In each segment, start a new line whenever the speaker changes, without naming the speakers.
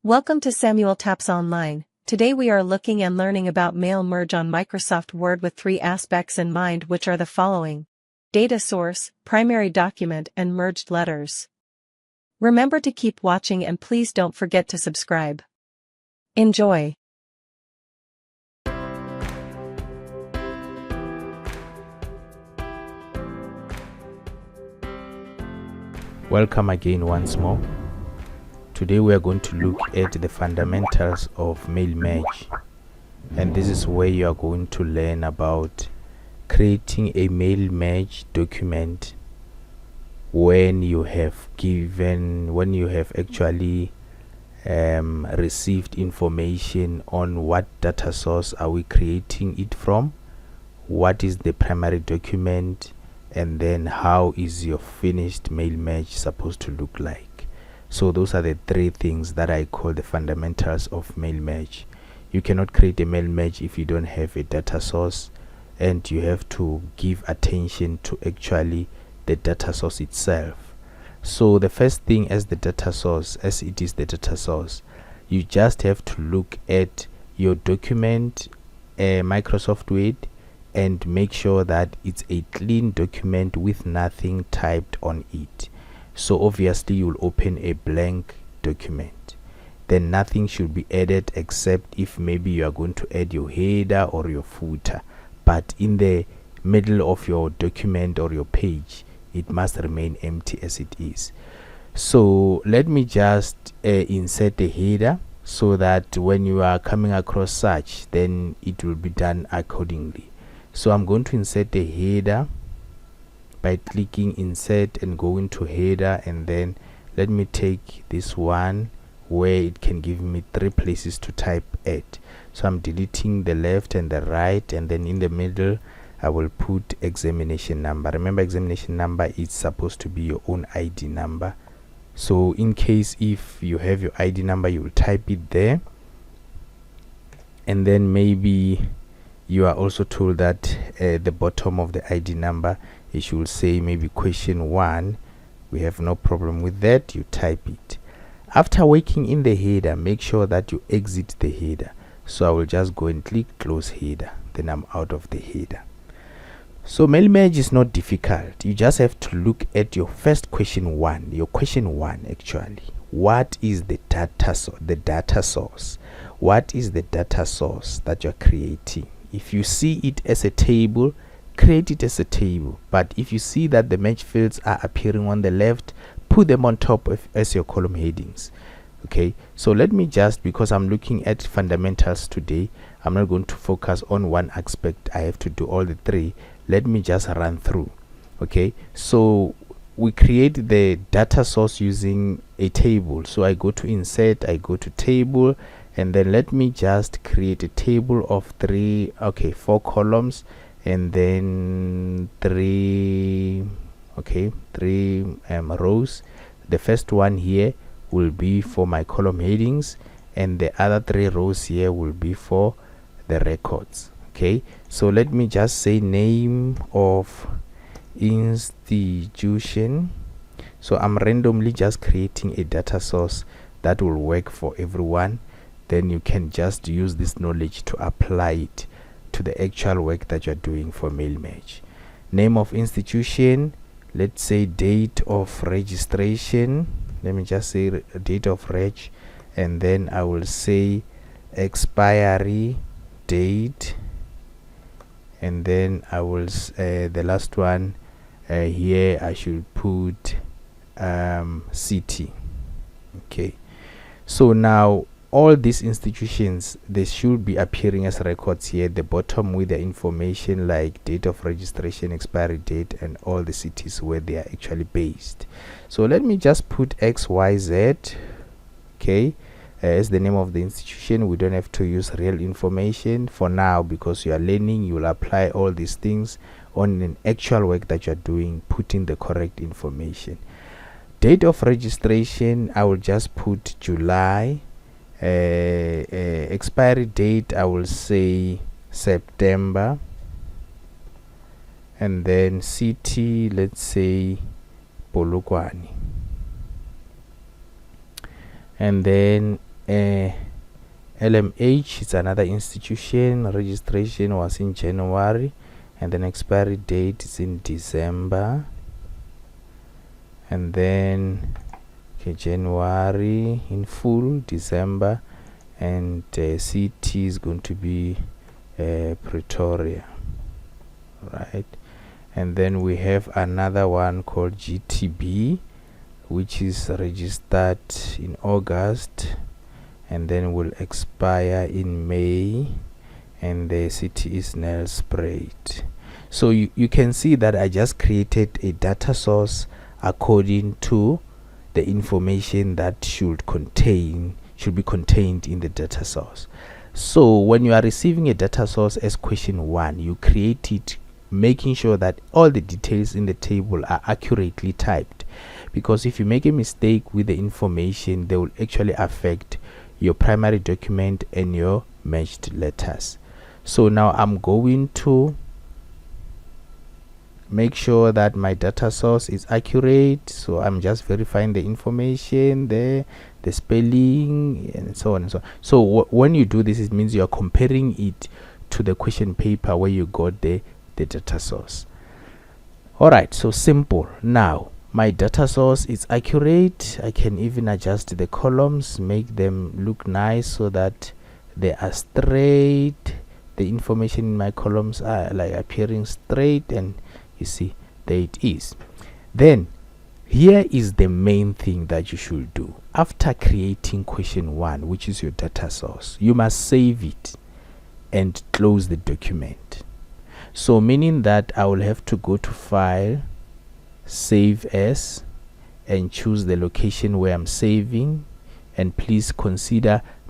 Welcome to Samuel Taps Online. Today we are looking and learning about mail merge on Microsoft Word with three aspects in mind, which are the following: data source, primary document, and merged letters. Remember to keep watching and please don't forget to subscribe. Enjoy.
Welcome again once more. Today we are going to look at the fundamentals of mail merge, and this is where you are going to learn about creating a mail merge document when you have actually received information on what data source are we creating it from, what is the primary document, and then how is your finished mail merge supposed to look like. So those are the three things that I call the fundamentals of mail merge. You cannot create a mail merge if you don't have a data source, and you have to give attention to actually the data source itself. So the first thing, as the data source, as it is the data source, you just have to look at your document, Microsoft Word, and make sure that it's a clean document with nothing typed on it. So obviously you'll open a blank document, then nothing should be added except if maybe you are going to add your header or your footer, but in the middle of your document or your page it must remain empty as it is. So let me just insert a header so that when you are coming across such, then it will be done accordingly. So I'm going to insert a header by clicking insert and go into header, and then let me take this one where it can give me three places to type at. So I'm deleting the left and the right, and then in the middle I will put examination number. Remember, examination number is supposed to be your own ID number. So in case if you have your ID number, you will type it there, and then maybe you are also told that at the bottom of the ID number it should say maybe question 1. We have no problem with that. You type it. After working in the header, make sure that you exit the header. So I will just go and click close header, then I'm out of the header. So mail merge is not difficult. You just have to look at your first question 1. Your question 1 actually, what is the data source? What is the data source that you're creating? If you see it as a table, create it as a table. But if you see that the merge fields are appearing on the left, put them on top as your column headings. Okay, so let me just, because I'm looking at fundamentals today, I'm not going to focus on one aspect. I have to do all the three. Let me just run through. Okay, so we create the data source using a table. So I go to insert, I go to table, and then let me just create a table of 4 columns, and then 3 rows. The first one here will be for my column headings, and the other 3 rows here will be for the records. Okay, so let me just say name of institution. So I'm randomly just creating a data source that will work for everyone. Then you can just use this knowledge to apply it to the actual work that you're doing for mail merge. Name of institution, let's say date of registration. Let me just say date of reg, and then I will say expiry date, and then I will the last one here I should put city. Okay, so now all these institutions, they should be appearing as records here at the bottom with the information like date of registration, expiry date, and all the cities where they are actually based. So let me just put XYZ, okay, as the name of the institution. We don't have to use real information for now because you are learning. You will apply all these things on an actual work that you are doing, putting the correct information. Date of registration, I will just put July. Expiry date, I will say September, and then city, let's say Polokwane. And then LMH is another institution. Registration was in January and then expiry date is in December. And then January in full, December, and CT is going to be Pretoria, right? And then we have another one called GTB, which is registered in August and then will expire in May, and the city is Nelspruit. So you can see that I just created a data source according to the information that should be contained in the data source. So when you are receiving a data source as question 1, you create it making sure that all the details in the table are accurately typed, because if you make a mistake with the information, they will actually affect your primary document and your merged letters. So now I'm going to make sure that my data source is accurate, so I'm just verifying the information there, the spelling, and so on and so on. So when you do this, it means you are comparing it to the question paper where you got the data source. Alright, so simple. Now my data source is accurate. I can even adjust the columns, make them look nice so that they are straight. The information in my columns are like appearing straight, and you see, there it is. Then here is the main thing that you should do. After creating question 1, which is your data source, you must save it and close the document. So meaning that I will have to go to File, Save As, and choose the location where I'm saving. And please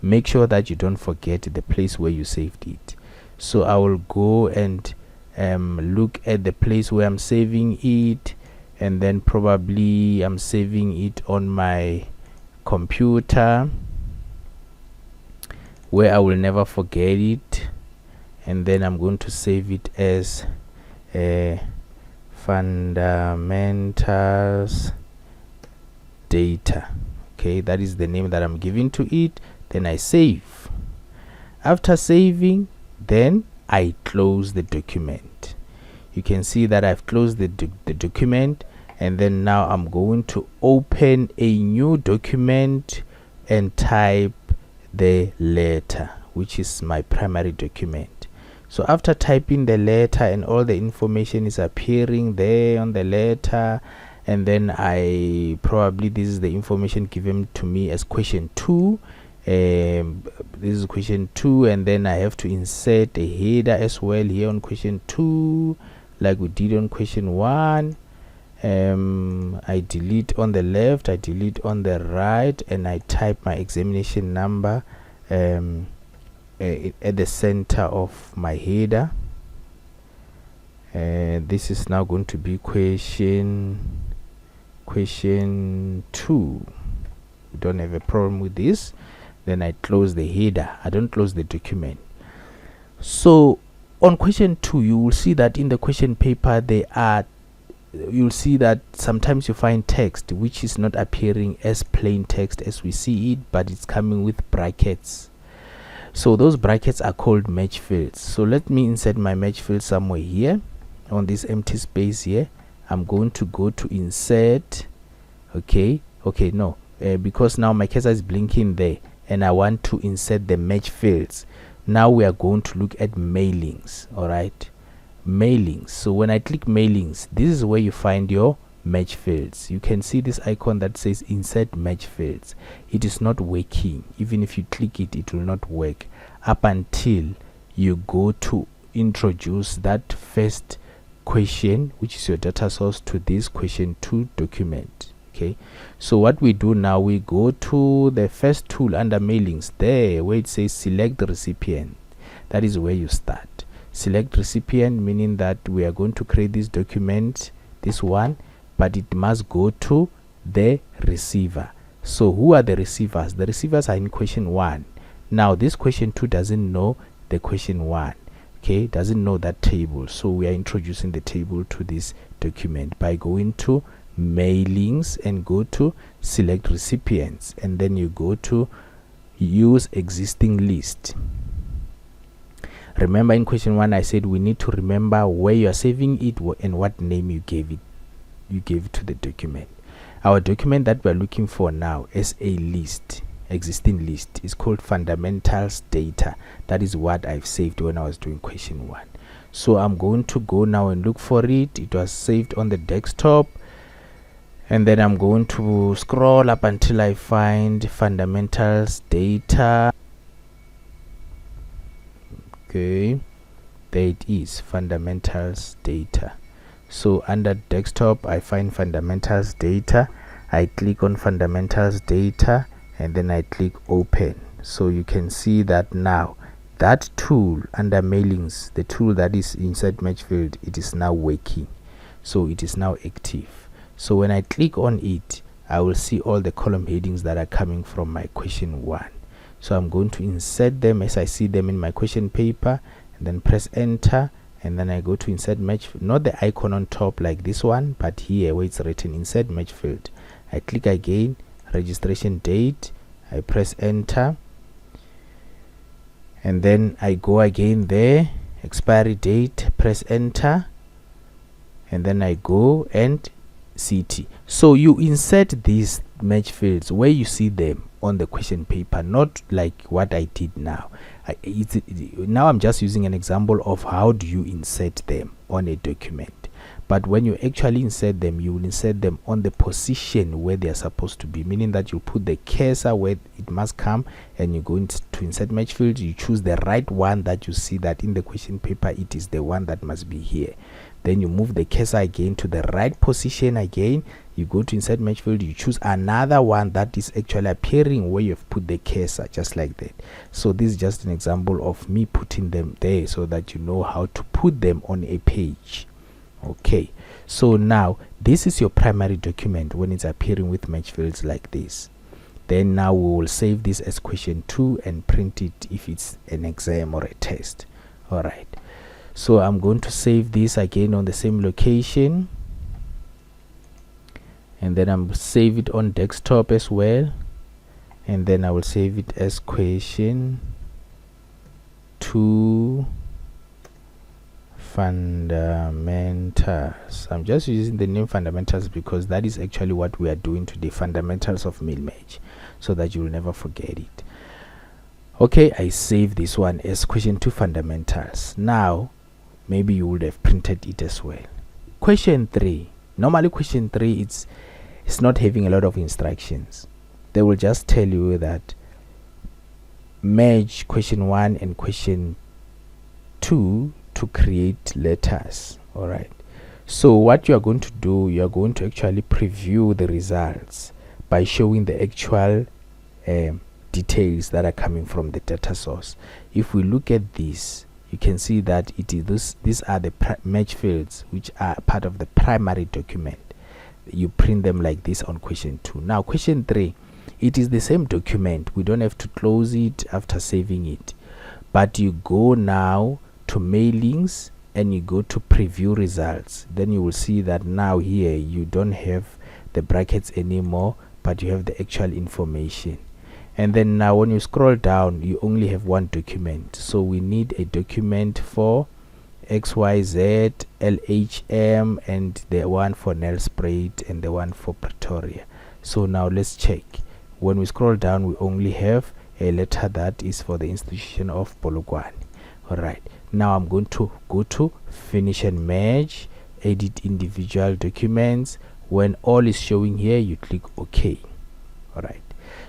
make sure that you don't forget the place where you saved it. So I will go and look at the place where I'm saving it, and then probably I'm saving it on my computer where I will never forget it, and then I'm going to save it as fundamentals data. Okay, that is the name that I'm giving to it. Then I save. After saving, then I close the document. You can see that I've closed the document, and then now I'm going to open a new document and type the letter, which is my primary document. So after typing the letter and all the information is appearing there on the letter, and then this is the information given to me as question 2. This is question 2, and then I have to insert a header as well here on question 2 like we did on question 1. I delete on the left, I delete on the right, and I type my examination number at the center of my header. This is now going to be question 2. We don't have a problem with this. Then I close the header. I don't close the document. So on question 2, you will see that in the question paper you'll see that sometimes you find text which is not appearing as plain text as we see it, but it's coming with brackets. So those brackets are called match fields. So let me insert my match field somewhere here on this empty space here. I'm going to go to insert. Because now my cursor is blinking there and I want to insert the match fields. Now we are going to look at mailings. All right, mailings. So when I click mailings, this is where you find your match fields. You can see this icon that says insert match fields. It is not working. Even if you click it, it will not work up until you go to introduce that first question, which is your data source, to this question 2 document. Okay, so what we do now, we go to the first tool under mailings there where it says select the recipient. That is where you start. Select recipient, meaning that we are going to create this document, this one, but it must go to the receiver. So who are the receivers? The receivers are in question 1. Now this question 2 doesn't know the question 1. Okay, doesn't know that table. So we are introducing the table to this document by going to mailings and go to select recipients, and then you go to use existing list. Remember in question 1 I said we need to remember where you are saving it and what name you gave to the document. Our document that we're looking for now as a list, existing list, is called fundamentals data. That is what I've saved when I was doing question 1. So I'm going to go now and look for it. It was saved on the desktop, and then I'm going to scroll up until I find fundamentals data. Okay, there it is, fundamentals data. So under desktop I find fundamentals data. I click on fundamentals data and then I click open. So you can see that now that tool under mailings, the tool that is inside match field, it is now working. So it is now active. So when I click on it, I will see all the column headings that are coming from my question 1. So I'm going to insert them as I see them in my question paper, and then press enter, and then I go to insert match, not the icon on top like this one, but here where it's written insert match field. I click again, registration date, I press enter, and then I go again there, expiry date, press enter, and then I go and CT. So you insert these match fields where you see them on the question paper, not like what I did now. Now I'm just using an example of how do you insert them on a document. But when you actually insert them, you will insert them on the position where they are supposed to be, meaning that you put the cursor where it must come, and you go into insert match field, you choose the right one that you see that in the question paper it is the one that must be here. Then you move the cursor again to the right position again, you go to insert match field, you choose another one that is actually appearing where you've put the cursor, just like that. So this is just an example of me putting them there so that you know how to put them on a page. Okay, so now this is your primary document when it's appearing with match fields like this. Then now we will save this as question 2 and print it if it's an exam or a test. All right, so I'm going to save this again on the same location, and then I'm save it on desktop as well, and then I will save it as question 2 fundamentals. I'm just using the name fundamentals because that is actually what we are doing today, fundamentals of mail match, so that you will never forget it. Okay, I save this one as question 2 fundamentals. Now maybe you would have printed it as well. Question 3, normally question 3 it's not having a lot of instructions. They will just tell you that merge question 1 and question 2 to create letters. All right, so what you are going to do, you are going to actually preview the results by showing the actual details that are coming from the data source. If we look at this, you can see that it is these are the match fields which are part of the primary document. You print them like this on question 2. Now question 3, it is the same document. We don't have to close it after saving it, but you go now to mailings and you go to preview results. Then you will see that now here you don't have the brackets anymore, but you have the actual information. And then now when you scroll down, you only have one document. So we need a document for XYZ, LHM, and the one for Nelspruit and the one for Pretoria. So now let's check. When we scroll down, we only have a letter that is for the institution of Polokwane. All right, now I'm going to go to finish and merge, edit individual documents. When all is showing here, you click OK. All right,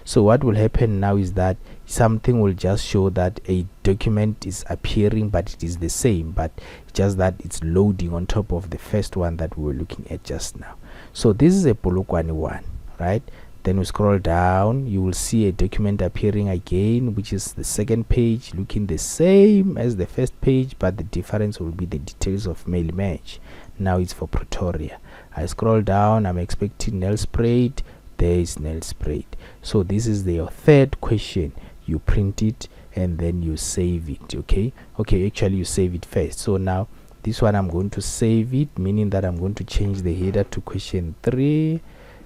so what will happen now is that something will just show that a document is appearing, but it is the same, but just that it's loading on top of the first one that we were looking at just now. So this is a Polokwane one, right? Then we scroll down, you will see a document appearing again, which is the second page, looking the same as the first page, but the difference will be the details of mail match. Now it's for Pretoria. I scroll down, I'm expecting Nelspruit. There is Nelspruit. So this is your third question. You print it and then you save it. Okay, actually you save it first. So now this one I'm going to save it, meaning that I'm going to change the header to question 3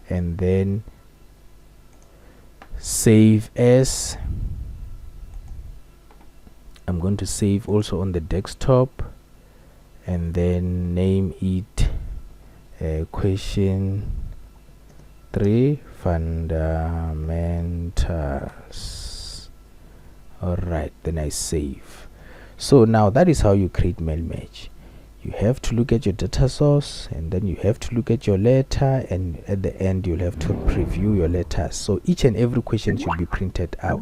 and then save as. going to save also on the desktop, and then name it question 3 fundamentals. Alright, then I save. So now that is how you create mail match. You have to look at your data source, and then you have to look at your letter, and at the end you'll have to preview your letters. So each and every question should be printed out.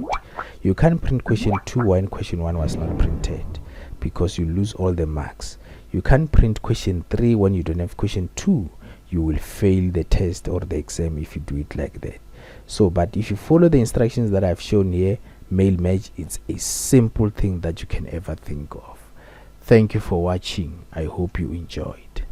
You can't print question 2 when question 1 was not printed, because you lose all the marks. You can't print question 3 when you don't have question 2. You will fail the test or the exam if you do it like that. So but if you follow the instructions that I've shown here, mail match is a simple thing that you can ever think of. Thank you for watching. I hope you enjoyed.